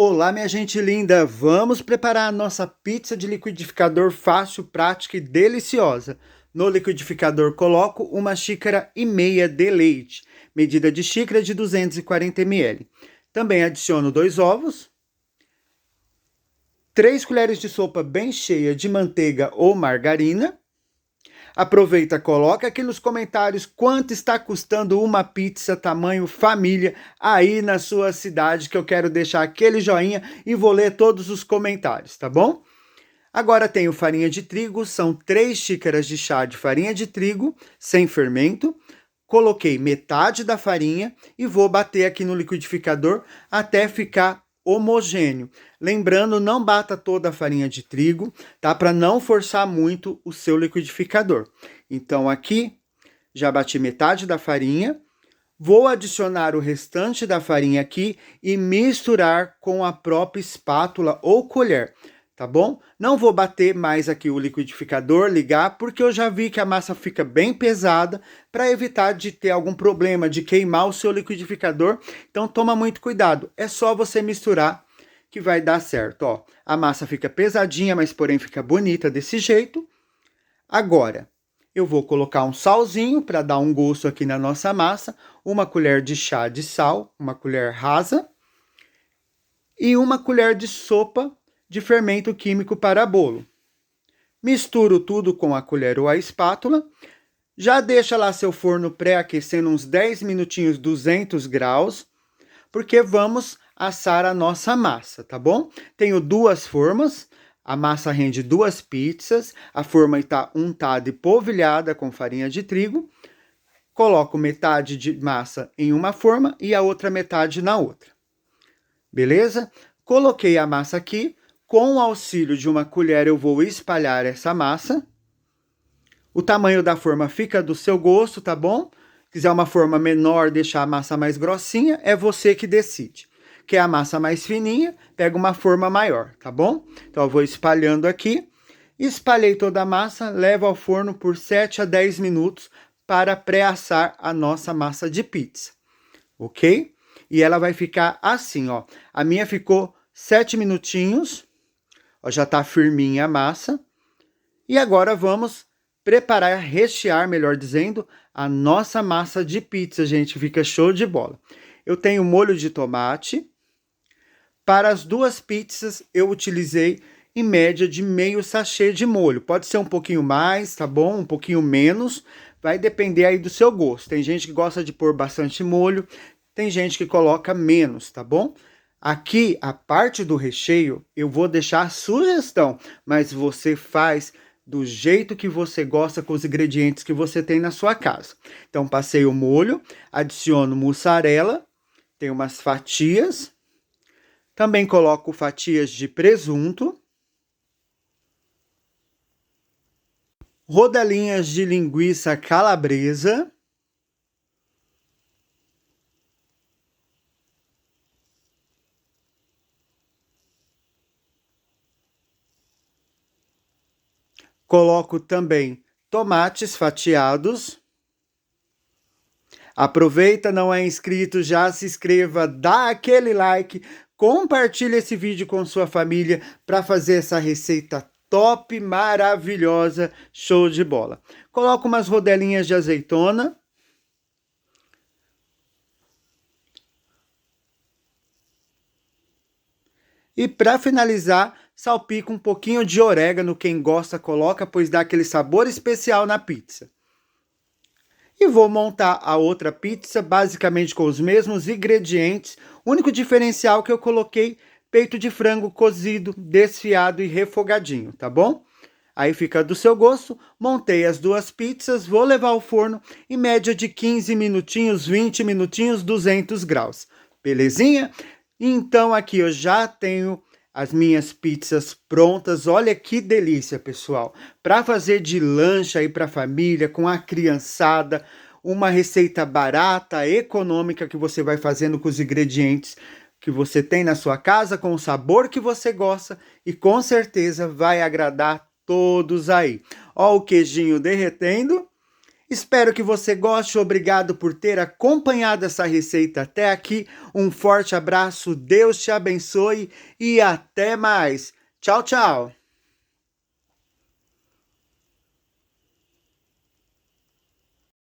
Olá, minha gente linda! Vamos preparar a nossa pizza de liquidificador fácil, prática e deliciosa. No liquidificador, coloco 1,5 xícaras de leite, medida de xícara de 240 ml. Também adiciono 2 ovos, 3 colheres de sopa bem cheia de manteiga ou margarina. Aproveita, coloca aqui nos comentários quanto está custando uma pizza tamanho família aí na sua cidade, que eu quero deixar aquele joinha e vou ler todos os comentários, tá bom? Agora tenho farinha de trigo, são 3 xícaras de chá de farinha de trigo sem fermento. Coloquei metade da farinha e vou bater aqui no liquidificador até ficar homogêneo. Lembrando, não bata toda a farinha de trigo, tá? Para não forçar muito o seu liquidificador. Então aqui já bati metade da farinha. Vou adicionar o restante da farinha aqui e misturar com a própria espátula ou colher, tá bom? Não vou bater mais aqui o liquidificador, ligar, porque eu já vi que a massa fica bem pesada, para evitar de ter algum problema, de queimar o seu liquidificador. Então toma muito cuidado, é só você misturar que vai dar certo, ó. A massa fica pesadinha, mas porém fica bonita desse jeito. Agora, eu vou colocar um salzinho para dar um gosto aqui na nossa massa, 1 colher de chá de sal, 1 colher rasa, e 1 colher de sopa de fermento químico para bolo. Misturo tudo com a colher ou a espátula. Já deixa lá seu forno pré-aquecendo uns 10 minutinhos, 200 graus, porque vamos assar a nossa massa, tá bom? Tenho 2 formas, a massa rende 2 pizzas, a forma está untada e polvilhada com farinha de trigo. Coloco metade de massa em uma forma e a outra metade na outra. Beleza? Coloquei a massa aqui. Com o auxílio de uma colher, eu vou espalhar essa massa. O tamanho da forma fica do seu gosto, tá bom? Quiser uma forma menor, deixar a massa mais grossinha, é você que decide. Quer a massa mais fininha, pega uma forma maior, tá bom? Então, eu vou espalhando aqui. Espalhei toda a massa, levo ao forno por 7 a 10 minutos para pré-assar a nossa massa de pizza, ok? E ela vai ficar assim, ó. A minha ficou 7 minutinhos. Ó, já tá firminha a massa. E agora vamos preparar, rechear, melhor dizendo, a nossa massa de pizza, gente. Fica show de bola. Eu tenho molho de tomate. Para as 2 pizzas, eu utilizei em média de meio sachê de molho. Pode ser um pouquinho mais, tá bom? Um pouquinho menos. Vai depender aí do seu gosto. Tem gente que gosta de pôr bastante molho. Tem gente que coloca menos, tá bom? Aqui, a parte do recheio, eu vou deixar a sugestão, mas você faz do jeito que você gosta, com os ingredientes que você tem na sua casa. Então, passei o molho, adiciono mussarela, tem umas fatias, também coloco fatias de presunto, rodelinhas de linguiça calabresa, coloco também tomates fatiados. Aproveita, não é inscrito, já se inscreva, dá aquele like, compartilhe esse vídeo com sua família para fazer essa receita top, maravilhosa, show de bola. Coloco umas rodelinhas de azeitona. E para finalizar, salpico um pouquinho de orégano, quem gosta coloca, pois dá aquele sabor especial na pizza. E vou montar a outra pizza, basicamente com os mesmos ingredientes. O único diferencial que eu coloquei peito de frango cozido, desfiado e refogadinho, tá bom? Aí fica do seu gosto. Montei as 2 pizzas, vou levar ao forno em média de 15 minutinhos, 20 minutinhos, 200 graus. Belezinha? Então aqui eu já tenho as minhas pizzas prontas. Olha que delícia, pessoal. Para fazer de lanche aí para a família, com a criançada, uma receita barata, econômica, que você vai fazendo com os ingredientes que você tem na sua casa, com o sabor que você gosta, e com certeza vai agradar todos aí. Ó o queijinho derretendo. Espero que você goste. Obrigado por ter acompanhado essa receita até aqui. Um forte abraço, Deus te abençoe e até mais. Tchau, tchau!